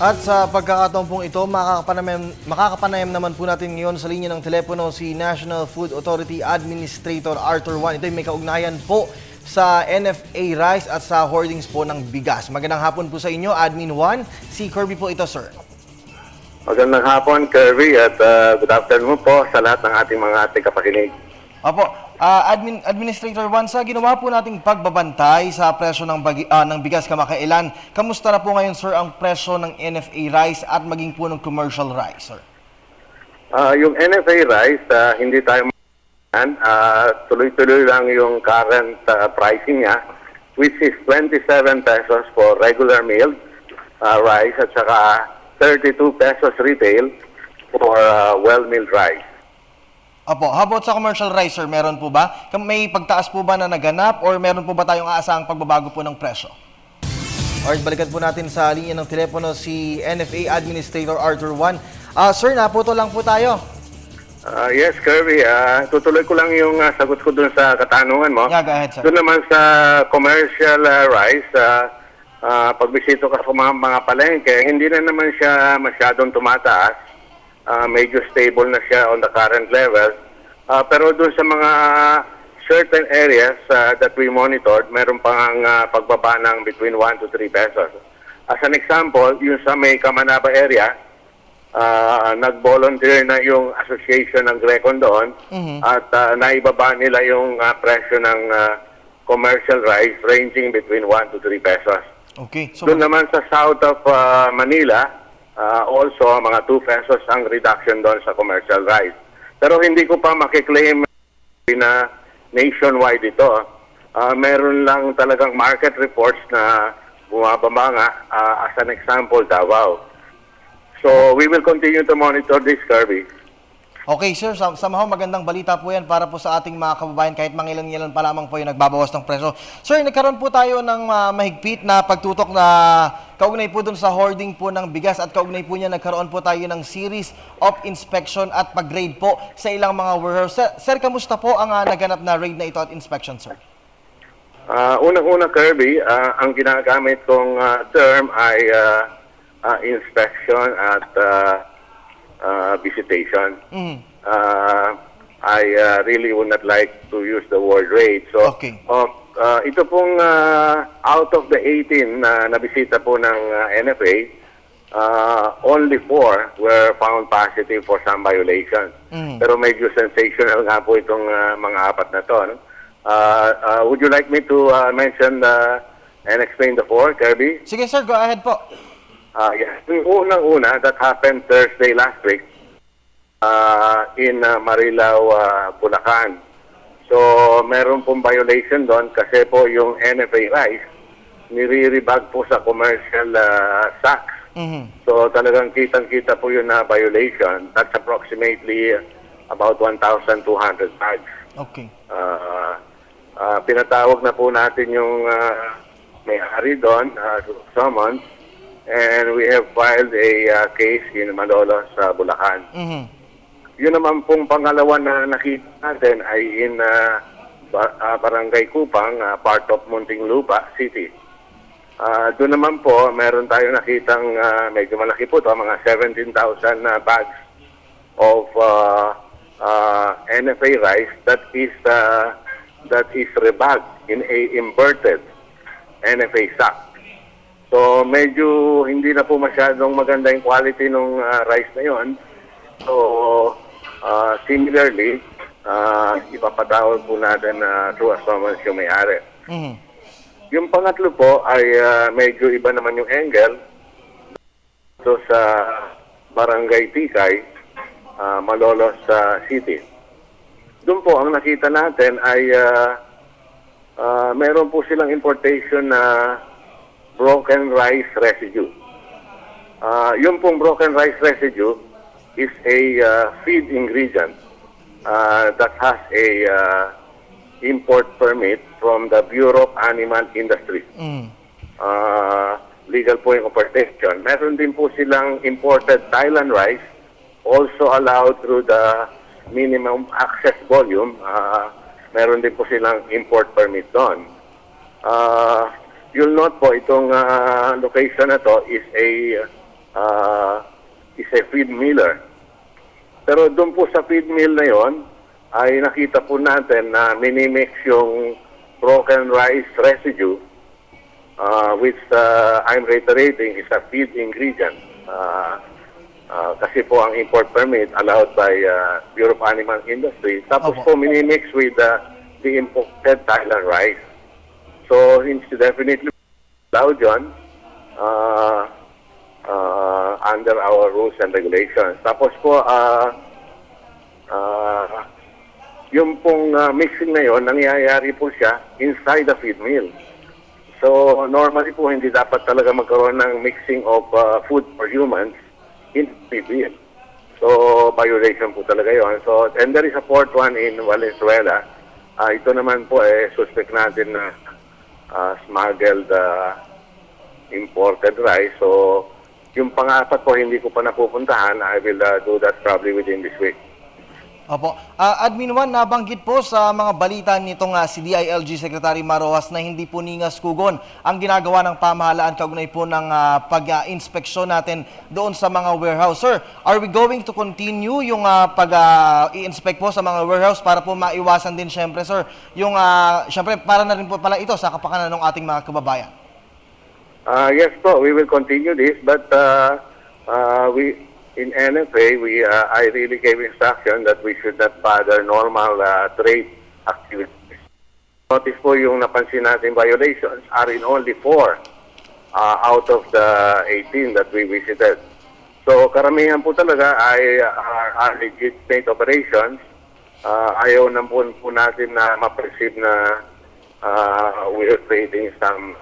At sa pagkakataon pong ito, makakapanayam naman po natin ngayon sa linya ng telepono si National Food Authority Administrator Arthur Juan. Ito ay may kaugnayan po sa NFA Rice at sa hoardings po ng bigas. Magandang hapon po sa inyo, Admin Juan. Si Kirby po ito, sir. Magandang hapon, Kirby, at good afternoon po sa lahat ng ating mga kapakinig. Opo, Administrator Juan, sa ginawa po nating pagbabantay sa presyo ng bigas kamakailan, kamusta na po ngayon, sir, ang presyo ng NFA rice at maging po ng commercial rice, sir? Yung NFA rice, hindi tayo tuloy-tuloy lang yung current pricing niya, which is 27 pesos for regular milled rice at saka 32 pesos retail for well-milled rice. Opo, how about sa commercial rice, sir? Meron po ba? May pagtaas po ba na naganap or meron po ba tayong aasahang pagbabago po ng presyo? Alright, balikan po natin sa linya ng telepono si NFA Administrator Arthur Juan. Sir, naputo lang po tayo. Yes, Kirby. Tutuloy ko lang yung sagot ko dun sa katanungan mo. Yeah, go ahead, sir. Doon naman sa commercial rice, pagbisito ka sa mga palengke, hindi na naman siya masyadong tumataas. Medyo stable na siya on the current level. Pero doon sa mga certain areas that we monitored, meron pang pagbaba ng between 1 to 3 pesos. As an example, yung sa may Kamanaba area, nag-volunteer na yung association ng Grecon doon at naibaba nila yung presyo ng commercial rice ranging between 1 to 3 pesos. Okay. So, doon naman sa south of Manila, also, mga 2 pesos ang reduction doon sa commercial rice. Pero hindi ko pa makiklaim na nationwide ito. Meron lang talagang market reports na bumababa nga, as an example, Davao. So, we will continue to monitor this, Kirby. okay, sir. Somehow magandang balita po yan para po sa ating mga kababayan kahit mangilan-ngilan pa lamang po yung nagbabawas ng presyo. Sir, nagkaroon po tayo ng mahigpit na pagtutok na kaugnay po dun sa hoarding po ng bigas at kaugnay po niya nagkaroon po tayo ng series of inspection at pag-grade po sa ilang mga warehouse. Sir, kamusta po ang naganap na raid na ito at inspection, sir? Unang-una, Kirby, ang ginagamit kong term ay inspection at visitation. I really would not like to use the word raid. So, okay. Ito pong out of the 18 na nabisita po ng NFA, only 4 were found positive for some violation. Pero medyo sensational nga po itong mga apat na to. No? Would you like me to mention and explain the 4, Kirby? Sige, sir. Go ahead po. Yes. Yung unang-una, that happened Thursday last week in Marilao, Bulacan. So, meron pong violation doon kasi po yung NFA rice nire-rebag po sa commercial sacks. So, talagang kitang-kita po yun na violation. That's approximately about 1,200 bags. Okay. Pinatawag na po natin yung may-ari doon, summons, and we have filed a case in Malolos, Bulacan. Yun naman pong pangalawa na nakita natin ay in Barangay Kupang, part of Muntinlupa City. Doon naman po, meron tayo nakitang medyo malaki po ito, mga 17,000 bags of NFA rice that is rebagged in a inverted NFA sack. So, medyo hindi na po masyadong maganda yung quality ng rice na yun. So, similarly, ipapatawag po natin through a summons yung may-ari. Yung pangatlo po ay medyo iba naman yung angle. So, sa Barangay Tikay, Malolos City. Doon po, ang nakita natin ay meron po silang importation na broken rice residue. Yung pong broken rice residue is a feed ingredient that has a import permit from the Bureau of Animal Industry. Legal po yung importation. Meron din po silang imported Thailand rice, also allowed through the minimum access volume. Meron din po silang import permit doon. You'll note po, itong location na to is a is a feed miller. Pero doon po sa feed mill na yon ay nakita po natin na minimix yung broken rice residue, which I'm reiterating is a feed ingredient. Kasi po ang import permit allowed by Bureau of Animal Industry. Tapos po minimix with the imported Thailand rice. So it's definitely allowed yun under our rules and regulations. Tapos po, yung pong mixing na yon, nangyayari po siya inside the feed mill. So normally po hindi dapat talaga magkaroon ng mixing of food for humans in feed mill. So violation po talaga yon. So, and there is a fourth one in Valenzuela. Ito naman po suspect natin na smuggled imported rice. So yung pang-apat po hindi ko pa napupuntahan. I will do that probably within this week. Opo. Admin Juan, nabanggit po sa mga balita nitong si DILG Secretary Marojas na hindi po ningas-kugon ang ginagawa ng pamahalaan kaugnay po ng pag-inspeksyon natin doon sa mga warehouse. Sir, are we going to continue yung pag-i-inspect po sa mga warehouse para po maiwasan din syempre, sir, yung syempre para na rin po pala ito sa kapakanan ng ating mga kababayan? Yes po, we will continue this, but we in NFA, I really gave instruction that we should not bother normal trade activities. Notice po yung napansin natin violations are in only 4 out of the 18 that we visited. So karamihan po talaga ay are legitimate operations. Ayaw na po natin na ma-perceive na we are creating some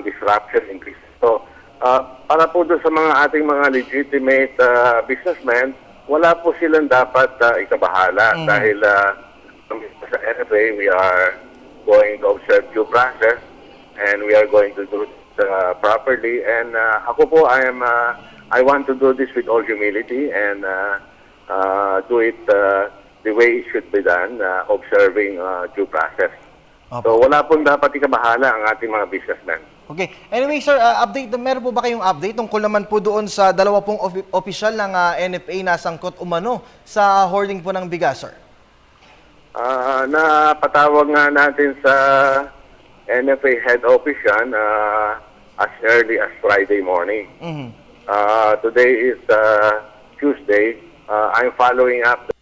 disruption in business. So, para po doon sa mga ating mga legitimate businessmen, wala po silang dapat ikabahala dahil sa NFA, we are going to observe due process and we are going to do it properly. And ako po, I want to do this with all humility and do it the way it should be done, observing due process. So wala pong dapat ikabahala ang ating mga businessmen. Okay. Anyway, sir, meron po ba kayong update tungkol naman po doon sa dalawa pong opisyal ng NFA na sangkot umano sa hoarding po ng bigas, sir? Napatawag nga natin sa NFA head office yan as early as Friday morning. Today is Tuesday. I'm following up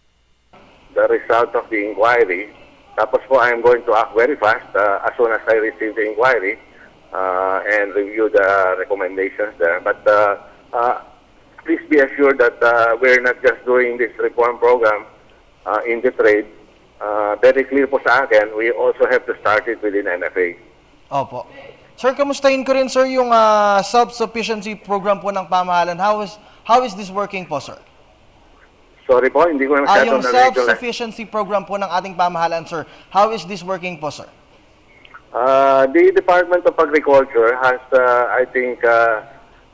the result of the inquiry. Tapos po, I'm going to act very fast as soon as I receive the inquiry and review the recommendations there. But please be assured that we're not just doing this reform program in the trade. Very clear po sa akin, we also have to start it within NFA. Opo. Sir, kamustahin ko rin, sir, yung self-sufficiency program po ng pamahalan. How is this working po, sir? Sorry po, hindi ko na yung self-sufficiency program po ng ating pamahalan, sir. How is this working po, sir? The Department of Agriculture has, I think,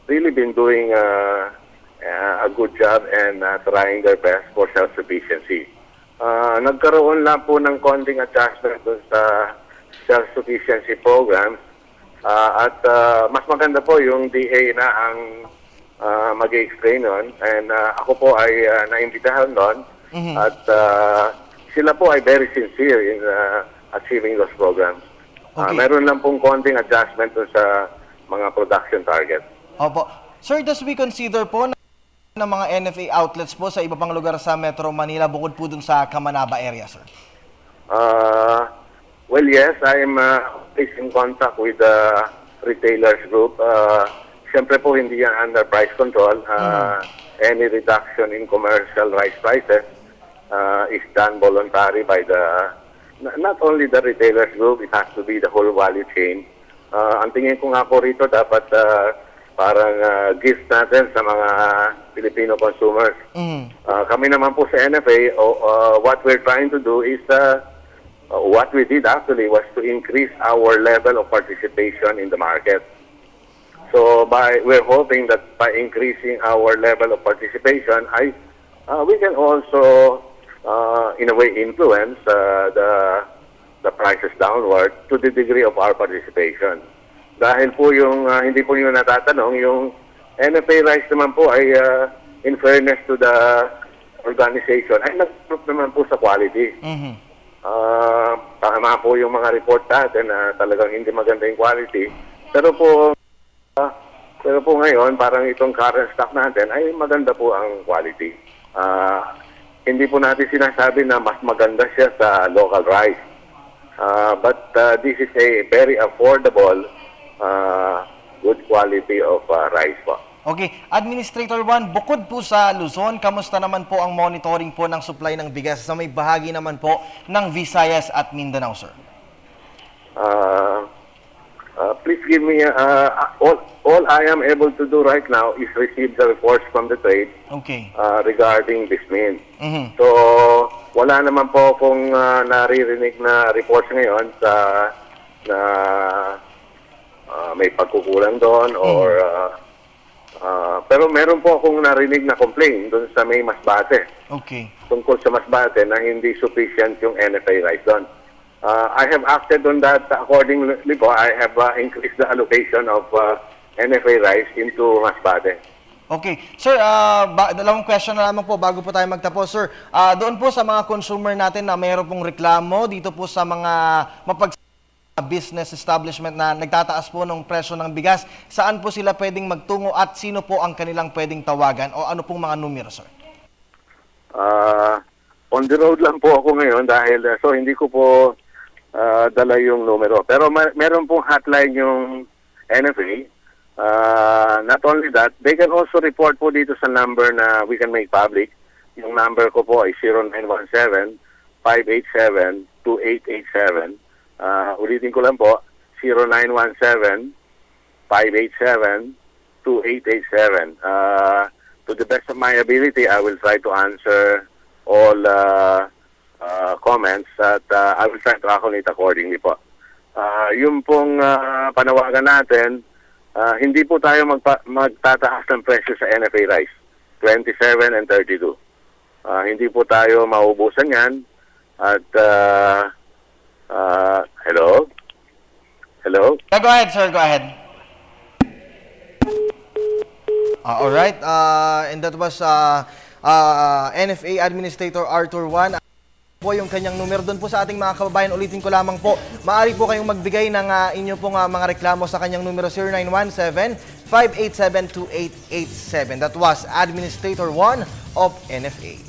really been doing a good job and trying their best for self-sufficiency. Nagkaroon lang po ng konting adjustment dun sa self-sufficiency programs at mas maganda po yung DA na ang mag-explain nun. And ako po ay naimbitahan doon at sila po ay very sincere in achieving those programs. Okay. Meron lang pong konting adjustment sa mga production target. Opo. Sir, does we consider po na mga NFA outlets po sa iba pang lugar sa Metro Manila bukod po dun sa Kamanaba area, sir? Well, yes, I'm in contact with the retailers group. Siyempre po, hindi yan under price control. Any reduction in commercial rice prices is done voluntary by not only the retailers group, it has to be the whole value chain. Ang tingin ko nga po rito, dapat parang gift natin sa mga Filipino consumers. Kami naman po sa NFA, what we're trying to do is, what we did actually was to increase our level of participation in the market. So we're hoping that by increasing our level of participation, we can also in a way influence the prices downward to the degree of our participation. Dahil po yung hindi po yung natatanong yung NFA Rice naman po ay in fairness to the organization ay nag-prove naman po sa quality. Tama po yung mga report natin na talagang hindi maganda yung quality. Pero po ngayon, parang itong current stock natin ay maganda po ang quality. Hindi po natin sinasabi na mas maganda siya sa local rice. But this is a very affordable, good quality of rice po. Okay, Administrator Juan, bukod po sa Luzon, kamusta naman po ang monitoring po ng supply ng bigas sa may bahagi naman po ng Visayas at Mindanao, sir? Please give me, all I am able to do right now is receive the reports from the trade Okay. regarding this mint. Mhm. So, wala naman po akong naririnig na reports ngayon na may pagkukulang doon or pero meron po akong narinig na complaint doon sa may Masbate Okay. tungkol sa Masbate na hindi sufficient yung NFA rice doon. I have acted on that accordingly po. I have increased the allocation of NFA rice into Masbate. Okay. Sir, dalawang question na lamang po bago po tayo magtapos. Sir, doon po sa mga consumer natin na mayroon pong reklamo dito po sa mga business establishment na nagtataas po ng presyo ng bigas, saan po sila pwedeng magtungo at sino po ang kanilang pwedeng tawagan o ano pong mga numero, sir? On the road lang po ako ngayon dahil so hindi ko po dala yung numero. Pero meron pong hotline yung NFA. Not only that, they can also report po dito sa number na we can make public. Yung number ko po ay 0917-587-2887. Ulitin ko lang po, 0917-587-2887. To the best of my ability, I will try to answer all comments at I will try to accommodate accordingly po. Yung pong panawagan natin, hindi po tayo magtataas ng presyo sa NFA rice, 27 and 32. Hindi po tayo maubusan yan at hello? Hello? Yeah, go ahead, sir. Go ahead. All right. And that was NFA Administrator Arthur Juan. Po yung kanyang numero doon po sa ating mga kababayan. Ulitin ko lamang po. Maaari po kayong magbigay ng inyo pong mga reklamo sa kanyang numero 0917-587-2887. That was Administrator Juan of NFA.